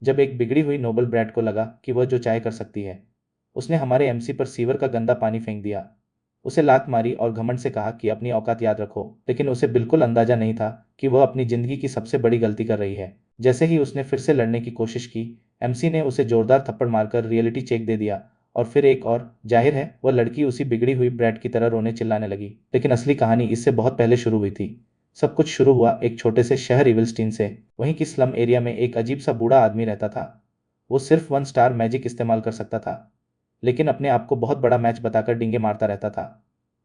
जब एक बिगड़ी हुई नोबल ब्रैट को लगा कि वह जो चाहे कर सकती है, उसने हमारे एमसी पर सीवर का गंदा पानी फेंक दिया। उसे लात मारी और घमंड से कहा कि अपनी औकात याद रखो, लेकिन उसे बिल्कुल अंदाजा नहीं था कि वह अपनी जिंदगी की सबसे बड़ी गलती कर रही है। जैसे ही उसने फिर से लड़ने की कोशिश की, एमसी ने उसे जोरदार थप्पड़ मारकर रियलिटी चेक दे दिया। और फिर एक और, जाहिर है वह लड़की उसी बिगड़ी हुई ब्रैट की तरह रोने चिल्लाने लगी। लेकिन असली कहानी इससे बहुत पहले शुरू हुई थी। सब कुछ शुरू हुआ एक छोटे से शहर इविलस्टीन से। वहीं की स्लम एरिया में एक अजीब सा बूढ़ा आदमी रहता था। वो सिर्फ 1 स्टार मैजिक इस्तेमाल कर सकता था, लेकिन अपने आप को बहुत बड़ा मैच बताकर डींगे मारता रहता था।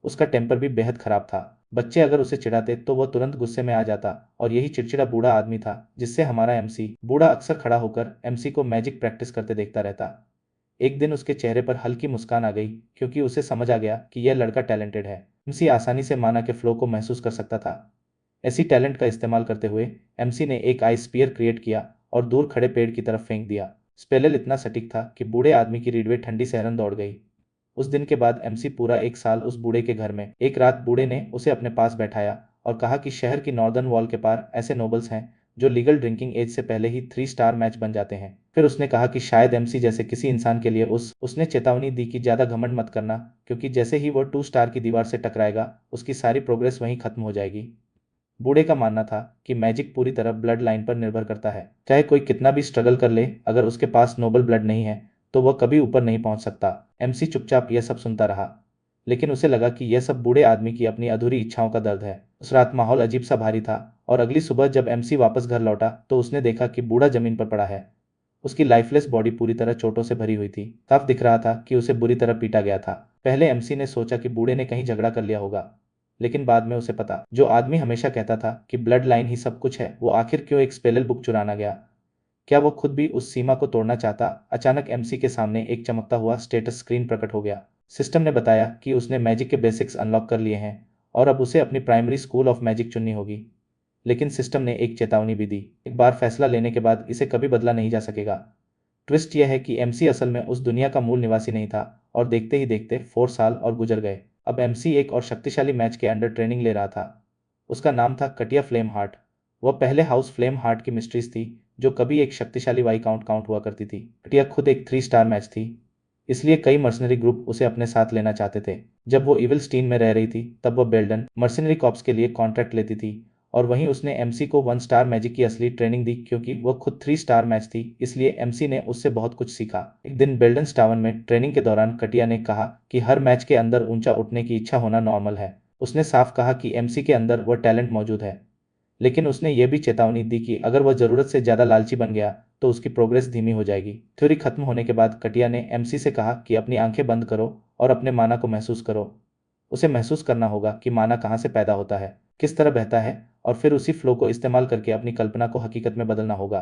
उसका टेम्पर भी बेहद खराब था। बच्चे अगर उसे चिढ़ाते तो वह तुरंत गुस्से में आ जाता। और यही चिड़चिड़ा बूढ़ा आदमी था जिससे हमारा एमसी बूढ़ा अक्सर खड़ा होकर एमसी को मैजिक प्रैक्टिस करते देखता रहता। एक दिन उसके चेहरे पर हल्की मुस्कान आ गई, क्योंकि उसे समझ आ गया कि यह लड़का टैलेंटेड है। एमसी आसानी से माना के फ्लो को महसूस कर सकता था। ऐसी टैलेंट का इस्तेमाल करते हुए एमसी ने एक आइस स्पीयर क्रिएट किया और दूर खड़े पेड़ की तरफ फेंक दिया। स्पेलेल इतना सटीक था कि बूढ़े आदमी की रीढ़ में ठंडी सहरन दौड़ गई। उस दिन के बाद एमसी पूरा 1 साल उस बूढ़े के घर में। एक रात बूढ़े ने उसे अपने पास बैठाया और कहा कि शहर की नॉर्दर्न वॉल के पार ऐसे नोबल्स हैं जो लीगल ड्रिंकिंग एज से पहले ही 3 स्टार मैच बन जाते हैं। फिर उसने कहा कि शायद एमसी जैसे किसी इंसान के लिए उसने चेतावनी दी कि ज्यादा घमंड मत करना, क्योंकि जैसे ही वो 2 स्टार की दीवार से टकराएगा उसकी सारी प्रोग्रेस वहीं खत्म हो जाएगी। बूढ़े का मानना था कि मैजिक पूरी तरह ब्लड लाइन पर निर्भर करता है। चाहे कोई कितना भी स्ट्रगल कर ले, अगर उसके पास नोबल ब्लड नहीं है तो वह कभी ऊपर नहीं पहुंच सकता। एमसी चुपचाप यह सब सुनता रहा, लेकिन उसे लगा कि यह सब बूढ़े आदमी की अपनी अधूरी इच्छाओं का दर्द है। उस रात माहौल अजीब सा भारी था, और अगली सुबह जब एमसी वापस घर लौटा तो उसने देखा कि बूढ़ा जमीन पर पड़ा है। उसकी लाइफलेस बॉडी पूरी तरह चोटों से भरी हुई थी। साफ दिख रहा था कि उसे बुरी तरह पीटा गया था। पहले एमसी ने सोचा कि बूढ़े ने कहीं झगड़ा कर लिया होगा, लेकिन बाद में उसे पता, जो आदमी हमेशा कहता था कि ब्लड लाइन ही सब कुछ है, वो आखिर क्यों एक स्पेल बुक चुराना गया। क्या वो खुद भी उस सीमा को तोड़ना चाहता। अचानक एमसी के सामने एक चमकता हुआ स्टेटस स्क्रीन प्रकट हो गया। सिस्टम ने बताया कि उसने मैजिक के बेसिक्स अनलॉक कर लिए हैं और अब उसे अपनी प्राइमरी स्कूल ऑफ मैजिक चुननी होगी। लेकिन सिस्टम ने एक चेतावनी भी दी, एक बार फैसला लेने के बाद इसे कभी बदला नहीं जा सकेगा। ट्विस्ट यह है कि एमसी असल में उस दुनिया का मूल निवासी नहीं था, और देखते ही देखते 4 साल और गुजर गए। अब एमसी एक और शक्तिशाली मैच के अंडर ट्रेनिंग ले रहा था। उसका नाम था कटिया फ्लेम हार्ट। वह पहले हाउस फ्लेम हार्ट की मिस्ट्रीज थी, जो कभी एक शक्तिशाली वाई काउंट काउंट हुआ करती थी। कटिया खुद एक 3 स्टार मैच थी, इसलिए कई मर्सनरी ग्रुप उसे अपने साथ लेना चाहते थे। जब वो इविल स्टीन में रह रही थी तब वह बेल्डन मर्सनरी कॉप्स के लिए कॉन्ट्रैक्ट लेती थी, और वहीं उसने एमसी को 1 स्टार मैजिक की असली ट्रेनिंग दी। क्योंकि वह खुद 3 स्टार मैच थी, इसलिए एमसी ने उससे बहुत कुछ सीखा। एक दिन बेल्डन टावन में ट्रेनिंग के दौरान कटिया ने कहा कि हर मैच के अंदर ऊंचा उठने की इच्छा होना नॉर्मल है। उसने साफ कहा कि एमसी के अंदर वह टैलेंट मौजूद है, लेकिन उसने यह भी चेतावनी दी कि अगर वह जरूरत से ज्यादा लालची बन गया तो उसकी प्रोग्रेस धीमी हो जाएगी। थ्योरी खत्म होने के बाद कटिया ने एमसी से कहा कि अपनी आंखें बंद करो और अपने माना को महसूस करो। उसे महसूस करना होगा कि माना कहाँ से पैदा होता है, किस तरह बहता है, और फिर उसी फ्लो को इस्तेमाल करके अपनी कल्पना को हकीकत में बदलना होगा।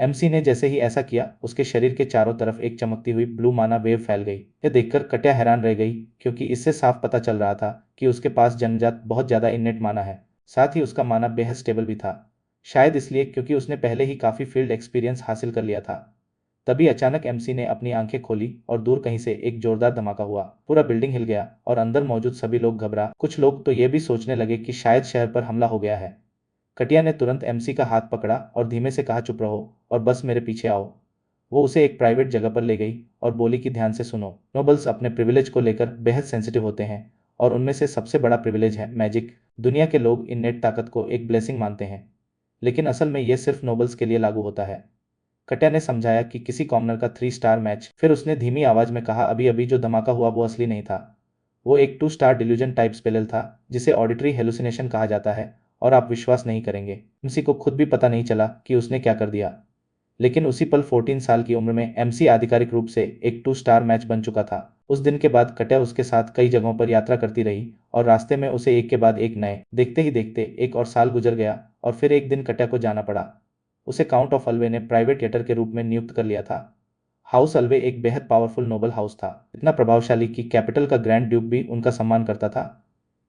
एमसी ने जैसे ही ऐसा किया, उसके शरीर के चारों तरफ एक चमकती हुई ब्लू माना वेव फैल गई। यह देखकर कटिया हैरान रह गई, क्योंकि इससे साफ पता चल रहा था कि उसके पास जन्मजात बहुत ज्यादा इन्नेट माना है। साथ ही उसका माना बेहद स्टेबल भी था, शायद इसलिए क्योंकि उसने पहले ही काफी फील्ड एक्सपीरियंस हासिल कर लिया था। तभी अचानक एमसी ने अपनी आंखें खोली और दूर कहीं से एक जोरदार धमाका हुआ। पूरा बिल्डिंग हिल गया और अंदर मौजूद सभी लोग घबरा। कुछ लोग तो ये भी सोचने लगे कि शायद शहर पर हमला हो गया है। कटिया ने तुरंत एमसी का हाथ पकड़ा और धीमे से कहा, चुप रहो और बस मेरे पीछे आओ। वो उसे एक प्राइवेट जगह पर ले गई और बोली कि ध्यान से सुनो, नोबल्स अपने प्रिविलेज को लेकर बेहद सेंसिटिव होते हैं, और उनमें से सबसे बड़ा प्रिविलेज है मैजिक। दुनिया के लोग इन्नेट ताकत को एक ब्लेसिंग मानते हैं, लेकिन असल में यह सिर्फ नोबल्स के लिए लागू होता है। कटिया ने समझाया कि किसी कॉमनर का 3 स्टार मैच। फिर उसने धीमी आवाज में कहा, अभी अभी जो धमाका हुआ वो असली नहीं था। वो एक 2 स्टार डिल्यूजन टाइप स्पेल था, जिसे ऑडिटरी हेलुसिनेशन कहा जाता है, और आप विश्वास नहीं करेंगे, एमसी को खुद भी पता नहीं चला कि उसने क्या कर दिया। लेकिन उसी पल 14 साल की उम्र में एमसी आधिकारिक रूप से एक 2 स्टार मैच बन चुका था। उस दिन के बाद कटिया उसके साथ कई जगहों पर यात्रा करती रही, और रास्ते में उसे एक के बाद एक नए। देखते ही देखते 1 और साल गुजर गया, और फिर एक दिन कटिया को जाना पड़ा। उसे काउंट ऑफ अल्वे ने प्राइवेट एटर के रूप में नियुक्त कर लिया था। हाउस अल्वे एक बेहद पावरफुल नोबल हाउस था, इतना प्रभावशाली कि कैपिटल का ग्रैंड ड्यूक भी उनका सम्मान करता था,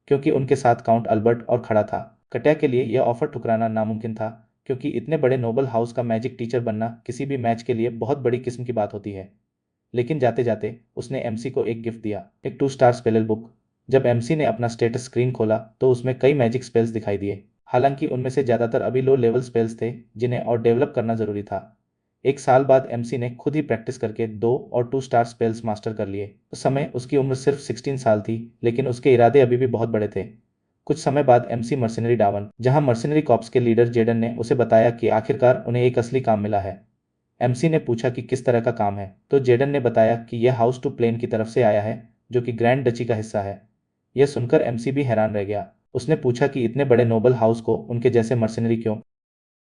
क्योंकि उनके साथ काउंट अल्बर्ट और खड़ा था। कटिया के लिए यह ऑफर ठुकराना नामुमकिन था, क्योंकि इतने बड़े नोबल हाउस का मैजिक टीचर बनना किसी भी मैच के लिए बहुत बड़ी किस्म की बात होती है। लेकिन जाते जाते उसने एमसी को एक गिफ्ट दिया, एक 2 स्टार स्पेल बुक। जब एमसी ने अपना स्टेटस स्क्रीन खोला तो उसमें कई मैजिक स्पेल्स दिखाई दिए। हालांकि उनमें से ज्यादातर अभी लो लेवल स्पेल्स थे, जिन्हें और डेवलप करना जरूरी था। एक साल बाद एमसी ने खुद ही प्रैक्टिस करके 2 और 2 स्टार स्पेल्स मास्टर कर लिए। उस समय उसकी उम्र सिर्फ 16 साल थी, लेकिन उसके इरादे अभी भी बहुत बड़े थे। कुछ समय बाद एमसी मर्सिनरी डावन, जहां मर्सिनरी कॉप्स के लीडर जेडन ने उसे बताया कि आखिरकार उन्हें एक असली काम मिला है। एमसी ने पूछा कि किस तरह का काम है, तो जेडन ने बताया कि यह हाउस टू प्लेन की तरफ से आया है, जो कि ग्रैंड डची का हिस्सा है। यह सुनकर एमसी भी हैरान रह गया। उसने पूछा कि इतने बड़े नोबल हाउस को उनके जैसे मर्सिनरी क्यों